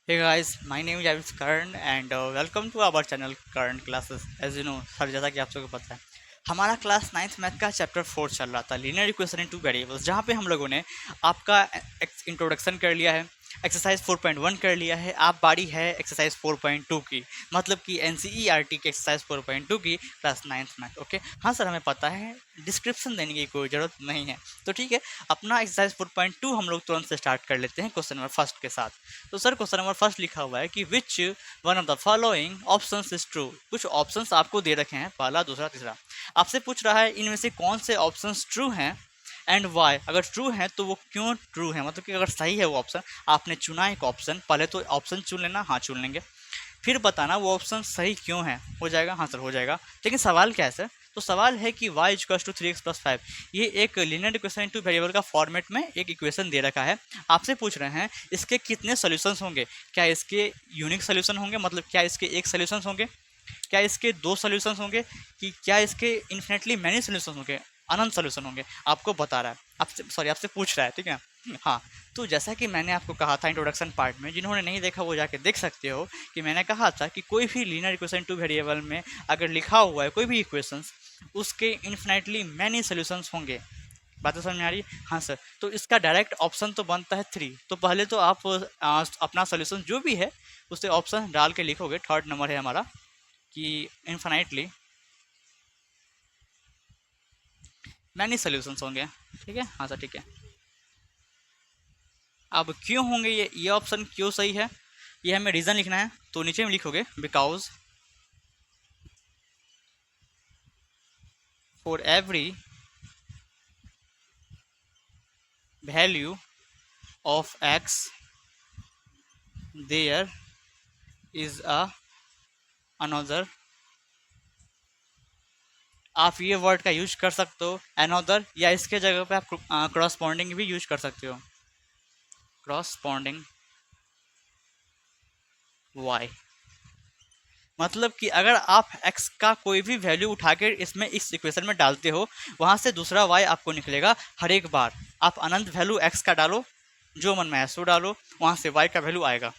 Hey guys, my name is Avis Karan and welcome to our channel Current Classes. As you know, sir जैसा कि आप सबको पता है हमारा क्लास 9th मैथ का चैप्टर 4 चल रहा था linear equation in two variables, जहाँ पे हम लोगों ने आपका इंट्रोडक्शन कर लिया है, एक्सरसाइज 4.1 कर लिया है। आप बारी है एक्सरसाइज 4.2 की, मतलब कि एनसीईआरटी की एक्सरसाइज 4.2 की क्लास 9th मैथ। ओके, हाँ सर हमें पता है, डिस्क्रिप्शन देने की कोई ज़रूरत नहीं है। तो ठीक है, अपना एक्सरसाइज 4.2 हम लोग तुरंत से स्टार्ट कर लेते हैं क्वेश्चन नंबर फर्स्ट के साथ। तो सर क्वेश्चन नंबर फर्स्ट लिखा हुआ है कि which one of the following options is true. कुछ ऑप्शंस आपको दे रखे हैं, पहला दूसरा तीसरा। आपसे पूछ रहा है इनमें से कौन से ऑप्शंस ट्रू हैं एंड वाई। अगर ट्रू है तो वो क्यों ट्रू है, मतलब कि अगर सही है वो ऑप्शन, आपने चुना एक ऑप्शन, पहले तो ऑप्शन चुन लेना, हाँ चुन लेंगे, फिर बताना वो ऑप्शन सही क्यों है। हो जाएगा, हाँ सर हो जाएगा। लेकिन सवाल क्या है सर? तो सवाल है कि y इक्वल्स टू 3x+5, ये एक लीनियर इक्वेशन इनटू वेरिएबल का फॉर्मेट में एक इक्वेशन दे रखा है। आपसे पूछ रहे हैं इसके कितने सॉल्यूशंस होंगे। क्या इसके यूनिक सॉल्यूशन होंगे, मतलब क्या इसके एक सॉल्यूशंस होंगे, क्या इसके दो सॉल्यूशंस होंगे, कि क्या इसके इन्फिनेटली मैनी सॉल्यूशन होंगे, अनंत सॉल्यूशन होंगे। आपको बता रहा है, आपसे सॉरी आपसे पूछ रहा है, ठीक है। हाँ, तो जैसा कि मैंने आपको कहा था इंट्रोडक्शन पार्ट में, जिन्होंने नहीं देखा वो जाके देख सकते हो, कि मैंने कहा था कि कोई भी लीनियर इक्वेशन टू वेरिएबल में अगर लिखा हुआ है कोई भी इक्वेशंस, उसके इन्फिनेटली मैनी सॉल्यूशंस होंगे। बात तो समझ में आ रही है? हाँ सर। तो इसका डायरेक्ट ऑप्शन तो बनता है 3। तो पहले तो आप अपना सॉल्यूशन जो भी है उसे ऑप्शन डाल के लिखोगे। थर्ड नंबर है हमारा कि इन्फिनाइटली मैनी सॉल्यूशंस होंगे। ठीक है, हाँ सर ठीक है। अब क्यों होंगे ये ऑप्शन क्यों सही है, ये हमें रीज़न लिखना है। तो नीचे में लिखोगे because for every value of x there is a another. आप ये वर्ड का यूज कर सकते हो अनदर, या इसके जगह पे आप क्रॉसपॉन्डिंग भी यूज कर सकते हो, क्रॉसपॉन्डिंग वाई। मतलब कि अगर आप x का कोई भी वैल्यू उठा के इसमें इस इक्वेशन में डालते हो, वहाँ से दूसरा y आपको निकलेगा हर एक बार। आप अनंत वैल्यू x का डालो, जो मन में है सो डालो, वहाँ से y का वैल्यू आएगा।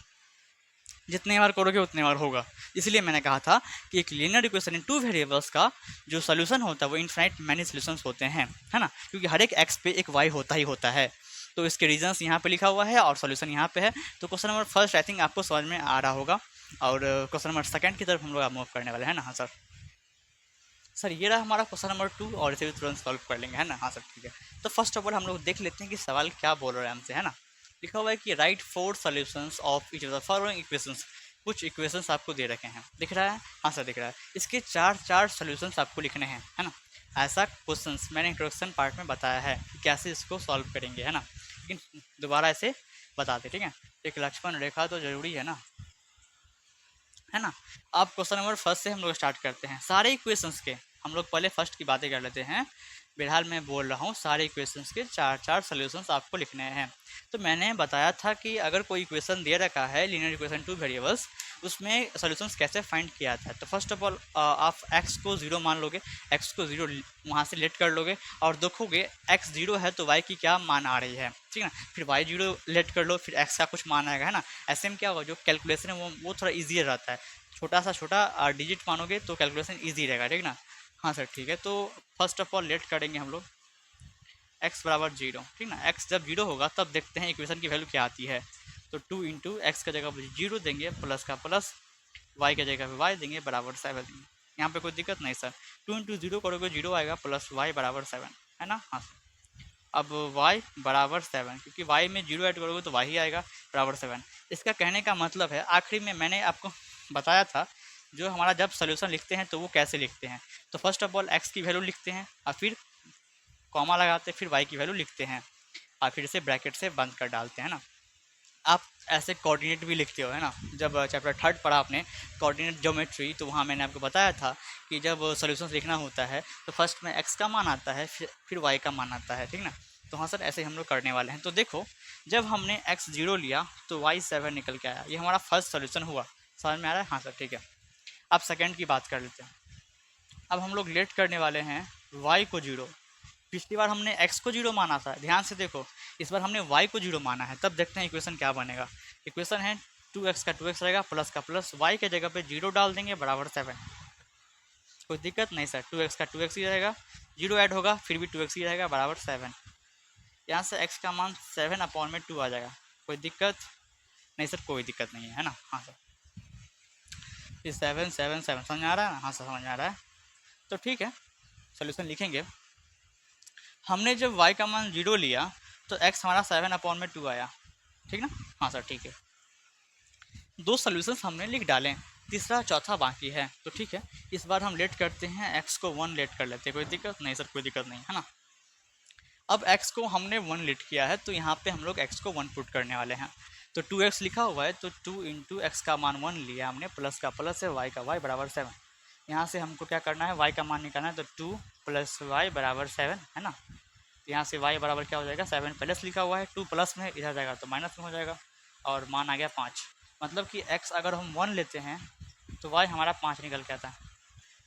जितने बार करोगे उतने बार होगा। इसलिए मैंने कहा था कि एक linear equation in two variables का जो सोल्यूशन होता है वो इनफाइनाइट मैनी सोल्यूशंस होते हैं, है ना, क्योंकि हर एक x पे एक y होता ही होता है। तो इसके रीजंस यहाँ पे लिखा हुआ है और सॉल्यूशन यहाँ पे है। तो question number first I think आपको समझ में आ रहा होगा, और क्वेश्चन नंबर सेकंड की तरफ हम लोग मूव करने वाले हैं ना। हाँ सर। सर ये रहा हमारा क्वेश्चन नंबर 2, और इसे भी तुरंत सॉल्व कर लेंगे, है ना। हाँ सर ठीक है। तो फर्स्ट ऑफ ऑल हम लोग देख लेते हैं कि सवाल क्या बोल रहा है हमसे, है ना। लिखा हुआ है कि right 4 solutions of each of the following equations. कुछ इक्वेशंस आपको दे रखे हैं, दिख रहा है? हाँ सर दिख रहा है। इसके चार चार सॉल्यूशंस आपको लिखने हैं, है ना। ऐसा क्वेश्चंस मैंने इंट्रोडक्शन पार्ट में बताया है कि कैसे इसको सॉल्व करेंगे, है ना। लेकिन दोबारा ऐसे बता दे, ठीक है। एक लक्ष्मण रेखा तो जरूरी है ना, है ना। अब क्वेश्चन नंबर फर्स्ट से हम लोग स्टार्ट करते हैं। सारे इक्वेशंस के हम लोग पहले फर्स्ट की बातें कर लेते हैं। फिलहाल मैं बोल रहा हूँ सारे इक्वेशंस के चार चार सोल्यूशंस आपको लिखने हैं। तो मैंने बताया था कि अगर कोई इक्वेशन दे रखा है लीनियर इक्वेशन टू वेरिएबल्स, उसमें सोल्यूशंस कैसे फाइंड किया था। तो फर्स्ट ऑफ ऑल आप x को 0 मान लोगे, x को 0 वहाँ से लेट कर लोगे, और देखोगे x 0 है तो y की क्या मान आ रही है, ठीक है ना। फिर y 0 लेट कर लो, फिर x का कुछ मान आएगा, है ना। ऐसे में क्या होगा, जो कैलकुलेशन है वो थोड़ा ईजी रहता है। छोटा सा छोटा डिजिट मानोगे तो कैलकुलेशन ईजी रहेगा, ठीक ना। हाँ सर ठीक है। तो फर्स्ट ऑफ ऑल लेट करेंगे हम लोग x बराबर 0, ठीक ना। x जब 0 होगा तब देखते हैं इक्वेशन की वैल्यू क्या आती है। तो 2 इंटू एक्स का जगह पर 0 देंगे, प्लस का प्लस, y का जगह पे y देंगे, बराबर 7 देंगे। यहाँ पे कोई दिक्कत नहीं सर। 2 इंटू 0 करोगे 0 आएगा, प्लस y बराबर 7, है ना। हाँ सर। अब y बराबर 7, क्योंकि y में 0 ऐड करोगे तो y ही आएगा, बराबर 7। इसका कहने का मतलब है, आखिरी में मैंने आपको बताया था जो हमारा जब सोल्यूशन लिखते हैं तो वो कैसे लिखते हैं। तो फर्स्ट ऑफ ऑल x की वैल्यू लिखते हैं, और फिर कॉमा लगाते हैं, फिर y की वैल्यू लिखते हैं, और फिर इसे ब्रैकेट से बंद कर डालते हैं ना। आप ऐसे कोऑर्डिनेट भी लिखते हो, है ना। जब चैप्टर थर्ड पढ़ा आपने कोऑर्डिनेट ज्योमेट्री, तो वहाँ मैंने आपको बताया था कि जब सॉल्यूशंस लिखना होता है तो फर्स्ट में x का मान आता है, फिर y का मान आता है, ठीक ना। तो हाँ सर ऐसे हम लोग करने वाले हैं। तो देखो, जब हमने x 0 लिया तो y 7 निकल के आया, ये हमारा फर्स्ट सोल्यूशन हुआ। समझ में आ रहा है? हाँ सर ठीक है। अब सेकेंड की बात कर लेते हैं। अब हम लोग लेट करने वाले हैं y को 0। पिछली बार हमने x को 0 माना था, ध्यान से देखो। इस बार हमने y को 0 माना है, तब देखते हैं इक्वेशन क्या बनेगा। इक्वेशन है 2x का 2x रहेगा, प्लस का प्लस, y के जगह पे 0 डाल देंगे बराबर 7। कोई दिक्कत नहीं सर, 2x का 2x ही रहेगा, 0 ऐड होगा फिर भी 2x ही रहेगा बराबर 7। यहाँ से x का मान 7/2 आ जाएगा। कोई दिक्कत नहीं सर, कोई दिक्कत नहीं है ना। हाँ सर, ये 7 7 7 समझ आ रहा है ना? हाँ सर समझ आ रहा है। तो ठीक है, सोल्यूशन लिखेंगे। हमने जब y का मान 0 लिया तो x हमारा 7/2 आया, ठीक ना। हाँ सर ठीक है, 2 सॉल्यूशंस हमने लिख डाले, तीसरा चौथा बाकी है। तो ठीक है, इस बार हम लेट करते हैं, x को 1 लेट कर लेते हैं। कोई दिक्कत नहीं सर, कोई दिक्कत नहीं है ना। अब x को हमने 1 लेट किया है तो यहाँ पे हम लोग x को 1 पुट करने वाले हैं। तो 2x लिखा हुआ है तो 2 इंटू एक्स का मान 1 लिया हमने, प्लस का प्लस है, y का y बराबर 7। यहाँ से हमको क्या करना है, y का मान निकालना है, तो 2 + y बराबर 7 है ना। तो यहाँ से y बराबर क्या हो जाएगा, 7 प्लस लिखा हुआ है, 2 प्लस में इधर जाएगा तो माइनस में हो जाएगा, और मान आ गया 5। मतलब कि x अगर हम 1 लेते हैं तो y हमारा 5 निकल के आता है।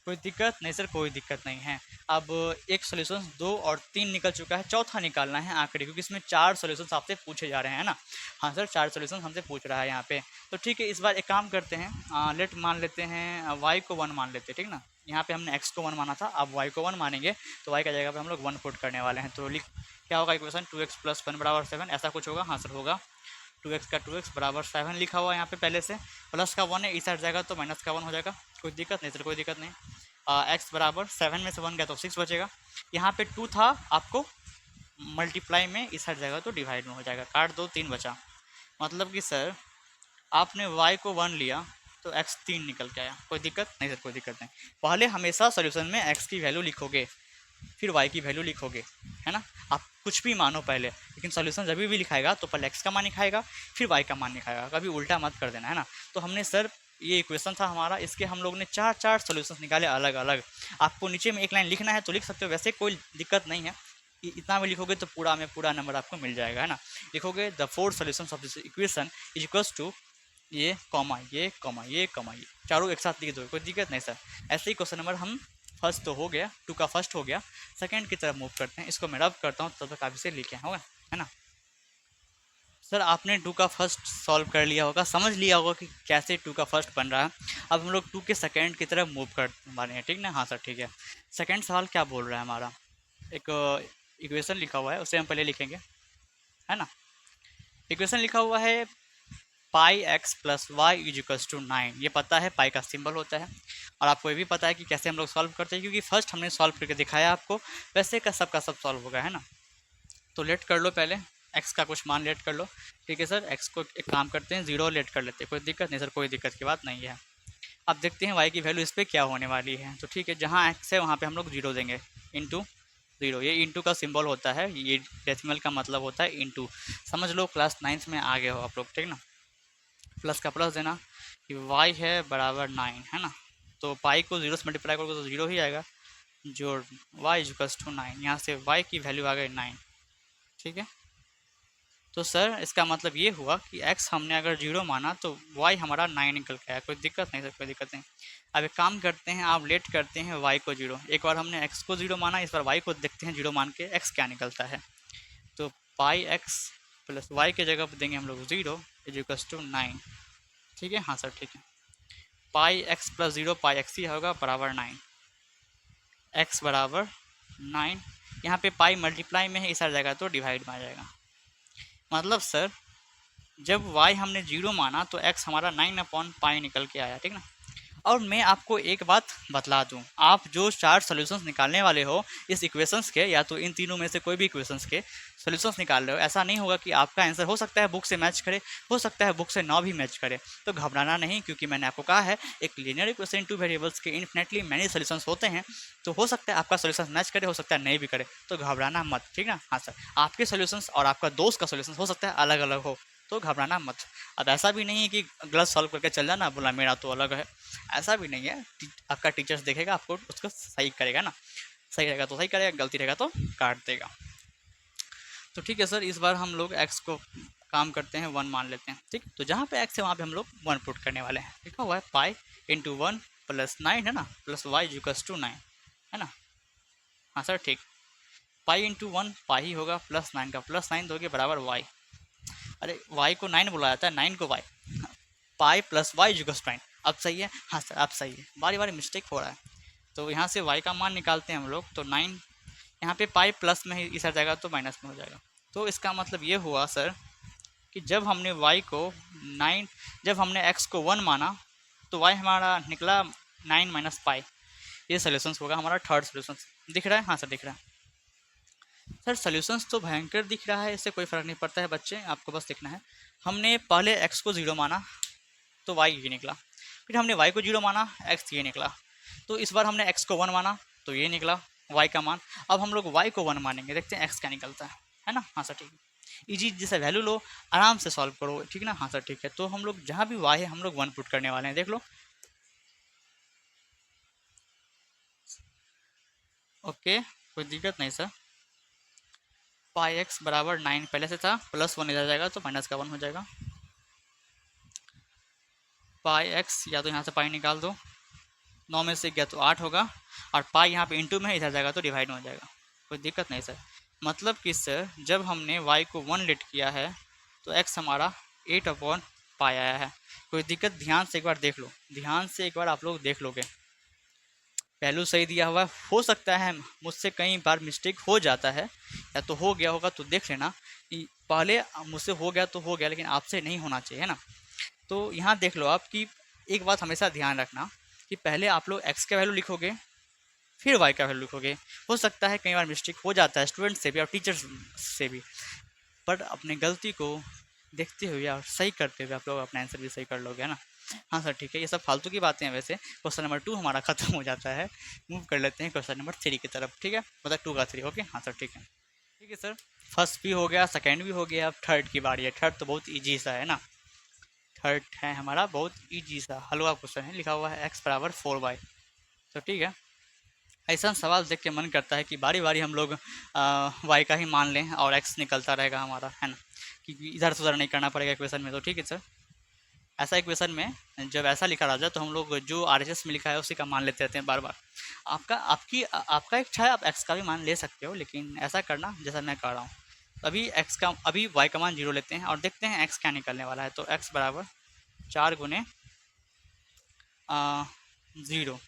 कोई दिक्कत नहीं सर, कोई दिक्कत नहीं है। अब एक सोल्यूशन 2 और 3 निकल चुका है, चौथा निकालना है आखिरी, क्योंकि इसमें 4 सोल्यूशन आपसे पूछे जा रहे हैं ना। हाँ सर, 4 सोल्यूशन हमसे पूछ रहा है यहाँ पे। तो ठीक है, इस बार एक काम करते हैं, लेट मान लेते हैं, y को 1 मान लेते हैं, ठीक ना। यहाँ पे हमने x को 1 माना था, अब y को 1 मानेंगे तो y की जगह पे हम लोग 1 पुट करने वाले हैं। तो लिख क्या होगा इक्वेशन, 2x + 1 बराबर 7, ऐसा कुछ होगा। हाँ सर होगा, 2x का 2x बराबर 7 लिखा हुआ है यहाँ पे पहले से, प्लस का 1 है, इस साइड जाएगा तो माइनस का 1 हो जाएगा। कोई दिक्कत नहीं सर, कोई दिक्कत नहीं। x बराबर 7 में से 1 गया तो 6 बचेगा। यहाँ पे 2 था, आपको मल्टीप्लाई में इस साइड जाएगा तो डिवाइड में हो जाएगा, काट दो, 3 बचा। मतलब कि सर आपने y को 1 लिया तो x 3 निकल के आया। कोई दिक्कत नहीं सर, कोई दिक्कत नहीं। पहले हमेशा सोल्यूशन में x की वैल्यू लिखोगे फिर y की वैल्यू लिखोगे, है ना। आप कुछ भी मानो पहले, लेकिन सोल्यूशन जब भी लिखाएगा तो पहले x का मान लिखाएगा फिर y का मान लिखाएगा, कभी उल्टा मत कर देना, है ना। तो हमने सर ये इक्वेशन था हमारा, इसके हम लोग ने 4 सोल्यूशंस निकाले अलग अलग। आपको नीचे में एक लाइन लिखना है तो लिख सकते हो, वैसे कोई दिक्कत नहीं है। इतना में लिखोगे तो पूरा में पूरा नंबर आपको मिल जाएगा, है ना। लिखोगे the 4 solutions of this equation is equals to ये कॉमा ये कॉमा ये कॉमा ये, चारों एक साथ लिख दो, कोई दिक्कत नहीं सर। ऐसे ही क्वेश्चन नंबर हम फर्स्ट तो हो गया, 2 का फर्स्ट हो गया, सेकंड की तरफ मूव करते हैं। इसको मैं रब करता हूँ, तब तक आप इसे लिखे होगा, है ना। सर आपने 2 का फर्स्ट सॉल्व कर लिया होगा, समझ लिया होगा कि कैसे 2 का फर्स्ट बन रहा है। अब हम लोग 2 के सेकंड की तरफ मूव कर वाले हैं, ठीक ना। हाँ सर ठीक है, सेकंड सवाल क्या बोल रहा है हमारा, एक इक्वेशन लिखा हुआ है, उसे हम पहले लिखेंगे, है ना। इक्वेशन लिखा हुआ है पाई x + y = 9। ये पता है पाई का सिंबल होता है, और आपको ये भी पता है कि कैसे हम लोग सॉल्व करते हैं, क्योंकि फर्स्ट हमने सॉल्व करके दिखाया आपको, वैसे का सब सॉल्व होगा, है ना। तो लेट कर लो पहले, x का कुछ मान लेट कर लो। ठीक है सर, x को एक काम करते हैं 0 लेट कर लेते हैं। कोई दिक्कत नहीं सर, कोई दिक्कत की बात नहीं है। अब देखते हैं y की वैल्यू इस पर क्या होने वाली है। तो ठीक है, जहाँ x है वहाँ पे हम लोग 0 देंगे, इंटू 0। ये इंटू का सिंबल होता है, ये डेसिमल का मतलब होता है इंटू। समझ लो क्लास 9th में आ गए हो आप लोग, ठीक ना। प्लस का प्लस देना कि y है बराबर 9, है ना। तो पाई को 0 से मल्टीप्लाई करोगे तो 0 ही आएगा, जोड़ y = 9। यहाँ से y की वैल्यू आ गई 9, ठीक है। तो सर इसका मतलब ये हुआ कि x हमने अगर 0 माना तो y हमारा 9 निकल के आया। कोई दिक्कत नहीं सर, कोई दिक्कत नहीं। अब एक काम करते हैं, आप लेट करते हैं y को 0। एक बार हमने x को 0 माना, इस बार y को देखते हैं 0 मान के x क्या निकलता है। तो पाई x + y के जगह पर देंगे हम लोग 0 = 9, ठीक है। हाँ सर ठीक है, पाई x + 0 पाई x ही होगा बराबर 9, x बराबर 9। यहाँ पे पाई मल्टीप्लाई में है, इस आ जाएगा तो डिवाइड में आ जाएगा। मतलब सर जब y हमने 0 माना तो x हमारा 9/पाई निकल के आया, ठीक ना। और मैं आपको एक बात बतला दूं, आप जो 4 सॉल्यूशंस निकालने वाले हो इस इक्वेशंस के, या तो इन तीनों में से कोई भी इक्वेशंस के सॉल्यूशंस निकाल रहे हो, ऐसा नहीं होगा कि आपका आंसर हो सकता है बुक से मैच करे, हो सकता है बुक से ना भी मैच करे। तो घबराना नहीं, क्योंकि मैंने आपको कहा है एक लीनियर इक्वेशन 2 वेरिएबल्स के इन्फिनेटली मैनी सॉल्यूशंस होते हैं। तो हो सकता है आपका सॉल्यूशन मैच करे, हो सकता है नहीं भी करे, तो घबराना मत, ठीक ना। हाँ सर, आपके सॉल्यूशंस और आपका दोस्त का सॉल्यूशन हो सकता है अलग अलग हो, तो घबराना मत। अब ऐसा भी नहीं है कि गलत सॉल्व करके चल जाना, बोला मेरा तो अलग है, ऐसा भी नहीं है। आपका टीचर्स देखेगा, आपको उसको सही करेगा ना, सही रहेगा तो सही करेगा, गलती रहेगा तो काट देगा। तो ठीक है सर, इस बार हम लोग x को काम करते हैं 1 मान लेते हैं, ठीक। तो जहाँ पे x है वहाँ पे हम लोग 1 पुट करने वाले हैं। लिखा हुआ है पाई × 1 + 9, है ना, प्लस y = 9, है ना। हाँ सर ठीक, पाई × 1 पाई ही होगा, +9 का +9 दोगे बराबर y। अरे y को 9 बोला जाता है, 9 को y। Pi plus y equals 9। अब सही है? हाँ सर अब सही है, बारी बारी मिस्टेक हो रहा है। तो यहाँ से y का मान निकालते हैं हम लोग, तो 9 यहाँ पे पाई प्लस में ही इस आ जाएगा तो माइनस में हो जाएगा। तो इसका मतलब ये हुआ सर कि जब हमने y को 9, जब हमने x को 1 माना तो y हमारा निकला 9 माइनस पाई। ये सोल्यूशन होगा हमारा थर्ड सोल्यूशन। दिख रहा है? हाँ सर दिख रहा है। सर सोल्यूशंस तो भयंकर दिख रहा है, इससे कोई फ़र्क नहीं पड़ता है बच्चे, आपको बस लिखना है। हमने पहले x को 0 माना तो y ये निकला, फिर हमने y को 0 माना x ये निकला, तो इस बार हमने x को 1 माना तो ये निकला y का मान। अब हम लोग y को 1 मानेंगे, देखते हैं x क्या निकलता है ना? हाँ सर ठीक है। इजी जैसा वैल्यू लो, आराम से सॉल्व करो, ठीक है ना? हाँ सर ठीक है। तो हम लोग जहाँ भी y है हम लोग 1 पुट करने वाले हैं, देख लो। ओके कोई दिक्कत नहीं सर। पाई एक्स बराबर 9 पहले से था, प्लस 1 इधर जाएगा तो माइनस का 1 हो जाएगा। पाई एक्स या तो यहाँ से पाई निकाल दो, 9 में से गया तो 8 होगा, और पाई यहाँ पे इंटू में इधर जाएगा तो डिवाइड में हो जाएगा। कोई दिक्कत नहीं सर। मतलब कि सर जब हमने y को 1 लेट किया है तो x हमारा 8/पाई आया है। कोई दिक्कत? ध्यान से एक बार देख लो, ध्यान से एक बार आप लोग देख लोगे, वैल्यू सही दिया हुआ हो सकता है, मुझसे कई बार मिस्टेक हो जाता है, या तो हो गया होगा तो देख लेना कि पहले मुझसे हो गया तो हो गया, लेकिन आपसे नहीं होना चाहिए, है ना? तो यहाँ देख लो आप कि एक बात हमेशा ध्यान रखना कि पहले आप लोग x का वैल्यू लिखोगे फिर y का वैल्यू लिखोगे। हो सकता है कई बार मिस्टेक हो जाता है स्टूडेंट से भी और टीचर्स से भी, बट अपनी गलती को देखते हुए और सही करते हुए आप लोग अपना आंसर भी सही कर लोगे, है ना? हाँ सर ठीक है। ये सब फालतू की बातें हैं वैसे। क्वेश्चन नंबर 2 हमारा खत्म हो जाता है, मूव कर लेते हैं क्वेश्चन नंबर 3 की तरफ, ठीक है? मतलब 2 का 3। ओके हाँ सर ठीक है। ठीक है सर, फर्स्ट भी हो गया, सेकेंड भी हो गया, अब थर्ड की बारी है। थर्ड तो बहुत ईजी सा है ना, थर्ड है हमारा बहुत ईजी सा हलवा क्वेश्चन है। लिखा हुआ है x बराबर 4y। तो ठीक है, ऐसा सवाल देख के मन करता है कि बारी बारी हम लोग y का ही मान लें और x निकलता रहेगा हमारा, है ना? क्योंकि इधर से उधर नहीं करना पड़ेगा इक्वेशन में। तो ठीक है सर, ऐसा इक्वेशन में जब ऐसा लिखा रह जाए तो हम लोग जो RHS में लिखा है उसी का मान लेते रहते हैं बार बार। आपका इच्छा है, आप x का भी मान ले सकते हो, लेकिन ऐसा करना जैसा मैं कर रहा हूँ। अभी y का मान 0 लेते हैं और देखते हैं x क्या निकलने वाला है। तो x बराबर 4 गुने 0,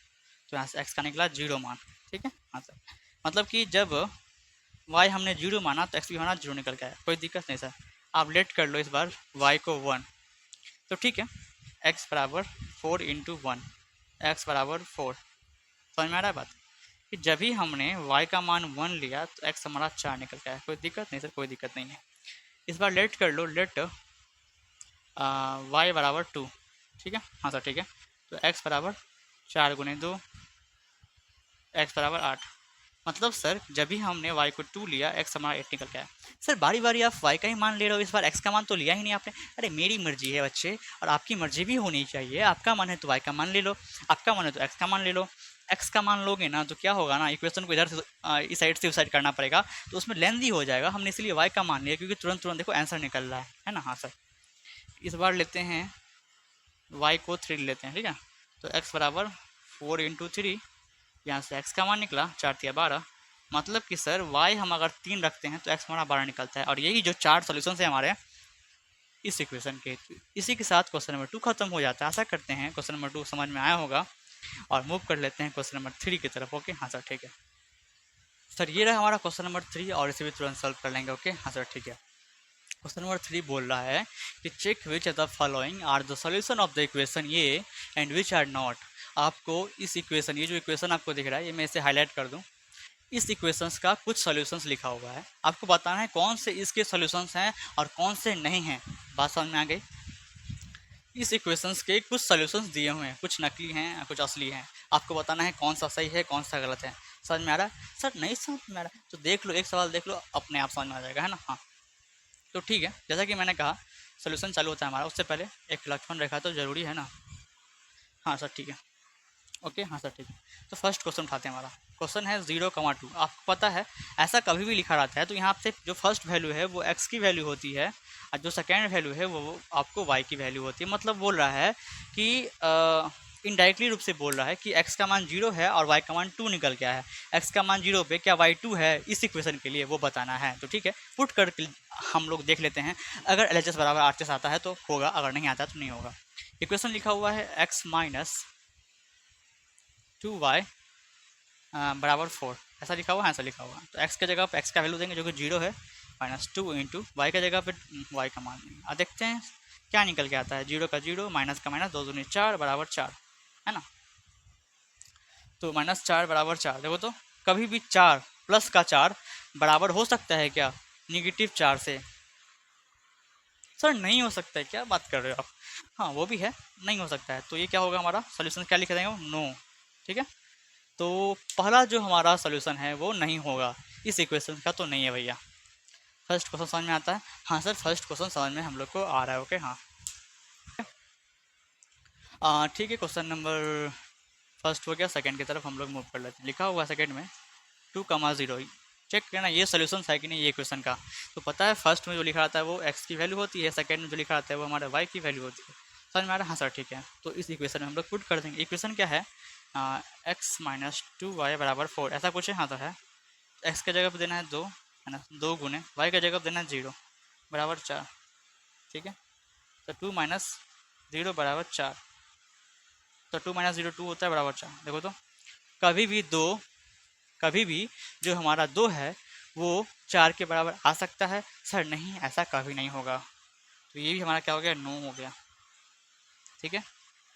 तो यहाँ से x का निकला 0 मान, ठीक है? हाँ सर, मतलब कि जब y हमने 0 माना तो x भी हमारा 0 निकल के आया। कोई दिक्कत नहीं सर, आप लेट कर लो इस बार y को 1। तो ठीक है, x बराबर 4 इंटू 1, एक्स बराबर 4। समझ में आ रहा है बात कि जब भी हमने y का मान 1 लिया तो x हमारा 4 निकल के आया। कोई दिक्कत नहीं सर, कोई दिक्कत नहीं है। इस बार लेट कर लो, लेट y बराबर 2, ठीक है? हाँ सर ठीक है। तो x बराबर 4 गुने 2, x बराबर 8। मतलब सर जब भी हमने y को 2 लिया x हमारा 8 निकल के आया। सर बारी बारी आप y का ही मान ले रहे हो, इस बार x का मान तो लिया ही नहीं आपने। अरे मेरी मर्जी है बच्चे, और आपकी मर्जी भी होनी चाहिए। आपका मन है तो y का मान ले लो, आपका मन है तो x का मान ले लो। x का मान लोगे ना तो क्या होगा ना, इक्वेशन को इधर से इस साइड से उस साइड करना पड़ेगा, तो उसमें लेंदी हो जाएगा। हमने इसलिए y का मान लिया क्योंकि तुरंत तुरंत देखो आंसर निकल रहा है ना? हाँ सर, इस बार लेते हैं y को 3 लेते हैं, ठीक है? तो x बराबर 4 इंटू 3, यहाँ से x का मान निकला 4 × 12। मतलब कि सर y हम अगर 3 रखते हैं तो x हमारा 12 निकलता है। और यही जो 4 सॉल्यूशन है हमारे इस इक्वेशन के, इसी के साथ क्वेश्चन नंबर 2 खत्म हो जाता है। आशा करते हैं क्वेश्चन नंबर 2 समझ में आया होगा, और मूव कर लेते हैं क्वेश्चन नंबर 3 की तरफ। ओके हाँ सर ठीक है। सर ये रहा हमारा क्वेश्चन नंबर 3, और इसे भी तुरंत सॉल्व कर लेंगे। ओके हाँ सर ठीक है। क्वेश्चन नंबर 3 बोल रहा है कि check which of the following are the solution of the equation a and which are not. आपको इस इक्वेशन, ये जो इक्वेशन आपको दिख रहा है, ये मैं इसे हाईलाइट कर दूं। इस इक्वेशंस का कुछ सॉल्यूशंस लिखा हुआ है, आपको बताना है कौन से इसके सॉल्यूशंस हैं और कौन से नहीं हैं। बात समझ में आ गई? इस इक्वेशंस के कुछ सॉल्यूशंस दिए हुए हैं, कुछ नकली हैं कुछ असली हैं। आपको बताना है कौन सा सही है कौन सा गलत है। समझ में आ रहा है? सर नहीं समझ में आ रहा है तो देख लो, एक सवाल देख लो, अपने आप समझ में आ जाएगा, है ना? हाँ तो ठीक है, जैसा कि मैंने कहा सोल्यूशन चालू होता है हमारा, उससे पहले एक लक्षण रेखा तो ज़रूरी है ना? हाँ सर ठीक है। ओके हाँ सर ठीक है। तो फर्स्ट क्वेश्चन उठाते हैं। हमारा क्वेश्चन है 0,2। आपको पता है ऐसा कभी भी लिखा रहता है तो यहाँ से जो फर्स्ट वैल्यू है वो x की वैल्यू होती है, और जो सेकेंड वैल्यू है वो आपको y की वैल्यू होती है। मतलब बोल रहा है कि इनडायरेक्टली रूप से बोल रहा है कि x का मान 0 है और y का मान 2 निकल गया है। x का मान 0 पे क्या y 2 है, इस इक्वेशन के लिए वो बताना है। तो ठीक है, पुट कर हम लोग देख लेते हैं। अगर LHS बराबर RHS आता है तो होगा, अगर नहीं आता तो नहीं होगा। इक्वेशन लिखा हुआ है x माइनस 2y बराबर 4, ऐसा लिखा हुआ है, ऐसा लिखा हुआ है। तो x के जगह पर x का वैल्यू देंगे जो कि 0 है, माइनस 2 इंटू वाई के जगह पे y का मान देंगे। अब देखते हैं क्या निकल के आता है। 0 का 0, माइनस का माइनस, 2 दूनी 4 बराबर 4, है ना। तो माइनस 4 बराबर 4, देखो तो कभी भी 4 प्लस का 4 बराबर हो सकता है क्या निगेटिव 4 से? सर नहीं हो सकता है, क्या बात कर रहे हो आप? हाँ वो भी है, नहीं हो सकता है। तो ये क्या होगा हमारा सोल्यूशन, क्या लिख देंगे? नो। ठीक है, तो पहला जो हमारा सोल्यूशन है वो नहीं होगा, इस इक्वेशन का तो नहीं है भैया। फर्स्ट क्वेश्चन समझ में आता है? हाँ सर फर्स्ट क्वेश्चन समझ में हम लोग को आ रहा है। ओके हाँ ठीक है। क्वेश्चन नंबर फर्स्ट हो गया, सेकंड की तरफ हम लोग मूव कर लेते हैं। लिखा हुआ सेकंड में 2,0, चेक करना ये सोल्यूशन है कि नहीं ये क्वेश्चन का। तो पता है फर्स्ट में जो लिखा रहता है वो x की वैल्यू होती है, सेकंड में जो लिखा रहता है वो हमारा y की वैल्यू होती है। समझ में आ रहा है? हाँ सर ठीक है। तो इस इक्वेशन में हम लोग पुट कर देंगे। इक्वेशन क्या है? x माइनस 2y बराबर 4, ऐसा कुछ है। हाँ सर है। x के जगह पर देना है 2, है ना, 2 गुने y के जगह पर देना है 0 बराबर 4। ठीक है, तो 2 माइनस 0 बराबर 4, तो 2 माइनस 0 2 होता है बराबर 4। देखो तो कभी भी दो, कभी भी जो हमारा 2 है वो 4 के बराबर आ सकता है? सर नहीं, ऐसा कभी नहीं होगा। तो ये भी हमारा क्या हो गया? नो हो गया। ठीक है,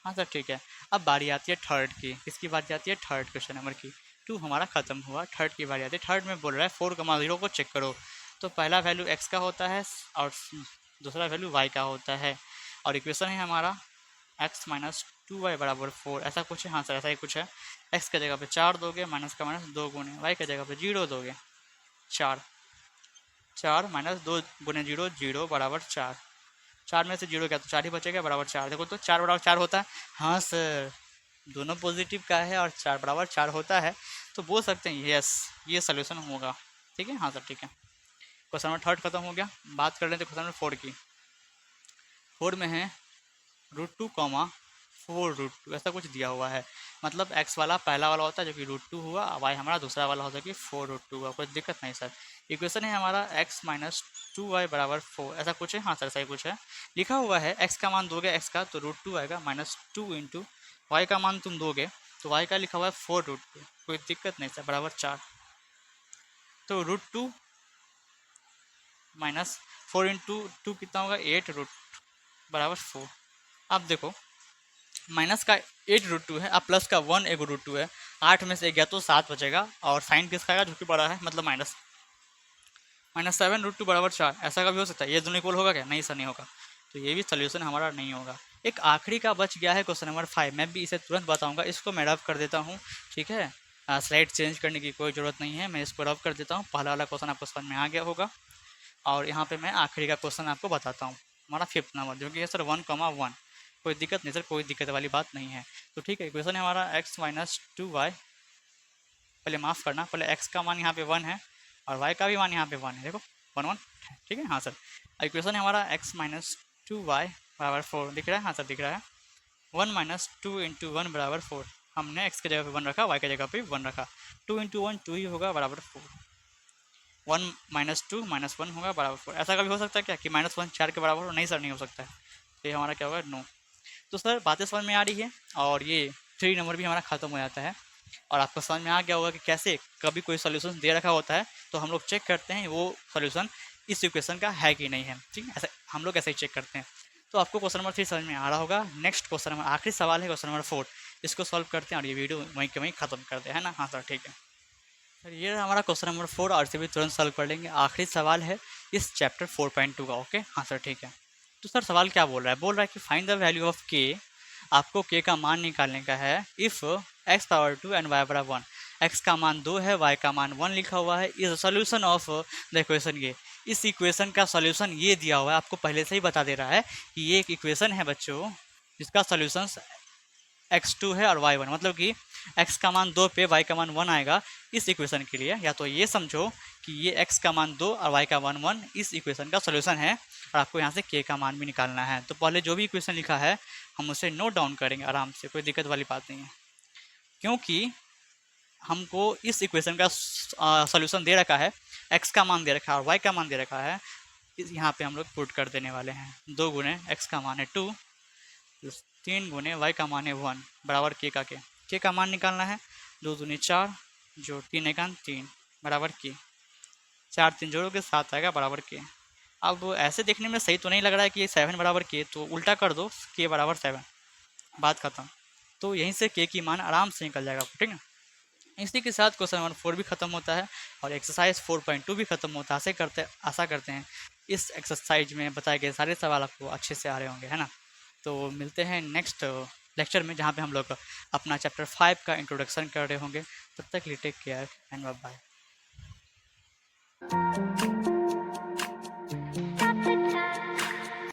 हाँ सर ठीक है। अब बारी आती है थर्ड की। किसकी बारी आती है? थर्ड क्वेश्चन नंबर की। 2 हमारा खत्म हुआ, थर्ड की बारी आती है। थर्ड में बोल रहा है 4,0 को चेक करो। तो पहला वैल्यू x का होता है और दूसरा वैल्यू y का होता है, और इक्वेशन है हमारा x माइनस 2y बराबर 4, ऐसा कुछ है। हाँ सर ऐसा ही कुछ है। x के जगह पे 4 दोगे, माइनस का माइनस 2 गुने, y के जगह पे 0 दोगे, 4 4 माइनस 2 गुने 0 0 बराबर 4। 4 में से 0 क्या, तो 4 ही बचेगा बराबर 4। देखो तो 4 बराबर 4 होता है। हाँ सर दोनों पॉजिटिव का है और 4 बराबर 4 होता है, तो बोल सकते हैं यस ये सोल्यूशन होगा। ठीक है, हाँ सर ठीक है। क्वेश्चन नंबर थर्ड खत्म हो गया। बात कर लेते हैं क्वेश्चन नंबर 4 की। 4 में है √2, 4√2, ऐसा कुछ दिया हुआ है। मतलब x वाला पहला वाला होता है जो कि √2 हुआ, y हमारा दूसरा वाला होता है कि 4√2 हुआ। कोई दिक्कत नहीं सर। इक्वेशन है हमारा x माइनस 2y बराबर 4, ऐसा कुछ है। हाँ सर सही कुछ है। लिखा हुआ है x का मान दोगे x का तो √2 आएगा, माइनस 2 इंटू वाई का मान तुम दोगे तो y का लिखा हुआ है 4√2, कोई दिक्कत नहीं सर, बराबर 4। तो √2 माइनस 4 इंटू 2 कितना होगा? 8 बराबर 4। अब देखो माइनस का 8√2 है, अब प्लस का 1 एक √2 है, 8 में से गया तो 7 बचेगा, और साइन किसका आएगा? जो कि बड़ा है, मतलब माइनस। माइनस 7√2 बराबर 4, ऐसा का भी हो सकता है। ये दोनों इक्वल होगा क्या? नहीं सर नहीं होगा। तो ये भी सोल्यूशन हमारा नहीं होगा। एक आखिरी का बच गया है क्वेश्चन नंबर 5, मैं भी इसे तुरंत बताऊंगा। इसको मैं रब कर देता हूँ, ठीक है। स्लाइड चेंज करने की कोई ज़रूरत नहीं है, मैं इसको रब कर देता हूँ। पहला वाला क्वेश्चन आपको समझ में आ गया होगा, और यहाँ पे मैं आखिरी का क्वेश्चन आपको बताता हूँ, हमारा 5th नंबर जो कि है सर 1,1। कोई दिक्कत नहीं सर, कोई दिक्कत वाली बात नहीं है। तो ठीक है, इक्वेशन है हमारा x माइनस 2y, पहले माफ़ करना, पहले x का मान यहाँ पे 1 है और y का भी मान यहाँ पे 1 है, देखो 1 1। ठीक है हाँ सर। इक्वेशन है हमारा x माइनस 2y बराबर 4, दिख रहा है? हाँ सर दिख रहा है। 1 माइनस 2 इंटू 1 बराबर 4, हमने x के जगह पे 1 रखा, y के जगह पे 1 रखा। 2 इंटू 1 2 ही होगा, बराबर 4। 1 माइनस 2 माइनस 1 होगा, बराबर 4। ऐसा कभी हो सकता है क्या कि माइनस 1 4 के बराबर हो? नहीं सर नहीं हो सकता है। तो ये हमारा क्या होगा? नो। तो सर बातें समझ में आ रही है, और ये 3 नंबर भी हमारा ख़त्म हो जाता है। और आपको समझ में आ गया होगा कि कैसे कभी कोई सोल्यूशन दे रखा होता है तो हम लोग चेक करते हैं वो सोल्यूशन इस इक्वेशन का है कि नहीं है। ठीक है, ऐसे हम लोग ऐसे ही चेक करते हैं। तो आपको क्वेश्चन नंबर 3 समझ में आ रहा होगा। नेक्स्ट क्वेश्चन नंबर, आखिरी सवाल है क्वेश्चन नंबर 4, इसको सॉल्व करते हैं और ये वीडियो वहीं के वहीं ख़त्म करते हैं, है ना? हाँ सर ठीक है। सर ये हमारा क्वेश्चन नंबर 4, और इसे भी तुरंत सॉल्व कर लेंगे। आखिरी सवाल है इस चैप्टर 4.2 का। ओके हाँ सर ठीक है। तो सर सवाल क्या बोल रहा है? बोल रहा है कि फाइंड द वैल्यू ऑफ के, आपको के का मान निकालने का है if x power 2 and y बराबर 1। x का मान 2 है, y का मान 1 लिखा हुआ है। Is solution of the equation. ये इस इक्वेशन का सोल्यूशन ये दिया हुआ है, आपको पहले से ही बता दे रहा है कि ये एक इक्वेशन है बच्चों जिसका सोल्यूशन x2 है और y1, मतलब कि x का मान 2 पे y का मान 1 आएगा इस इक्वेशन के लिए। या तो ये समझो कि ये x का मान 2 और y का मान 1 इस इक्वेशन का सोल्यूशन है, और आपको यहाँ से k का मान भी निकालना है। तो पहले जो भी इक्वेशन लिखा है हम उसे नोट डाउन करेंगे आराम से, कोई दिक्कत वाली बात नहीं है, क्योंकि हमको इस इक्वेशन का सोल्यूशन दे रखा है, x का मान दे रखा है और y का मान दे रखा है। यहाँ पे हम लोग पुट कर देने वाले हैं। 2 गुने x का मान है 2 3 गुने वाई का मान है 1 बराबर के का मान निकालना है। 2 दूनी 4 जो 3 एकान 3 बराबर के 4 3 जोड़ोगे 7 आएगा बराबर के। अब ऐसे देखने में सही तो नहीं लग रहा है कि 7 बराबर के, तो उल्टा कर दो के बराबर 7, बात खत्म। तो यहीं से के की मान आराम से निकल जाएगा, ठीक है। इसी के साथ क्वेश्चन नंबर 4 भी खत्म होता है और एक्सरसाइज 4.2 भी खत्म होता है। आशा करते हैं इस एक्सरसाइज में बताए गए सारे सवाल आपको अच्छे से आ रहे होंगे, है ना। तो मिलते हैं नेक्स्ट लेक्चर में, जहाँ पे हम लोग अपना चैप्टर 5 का इंट्रोडक्शन कर रहे होंगे। तब तक लिए take care and bye bye.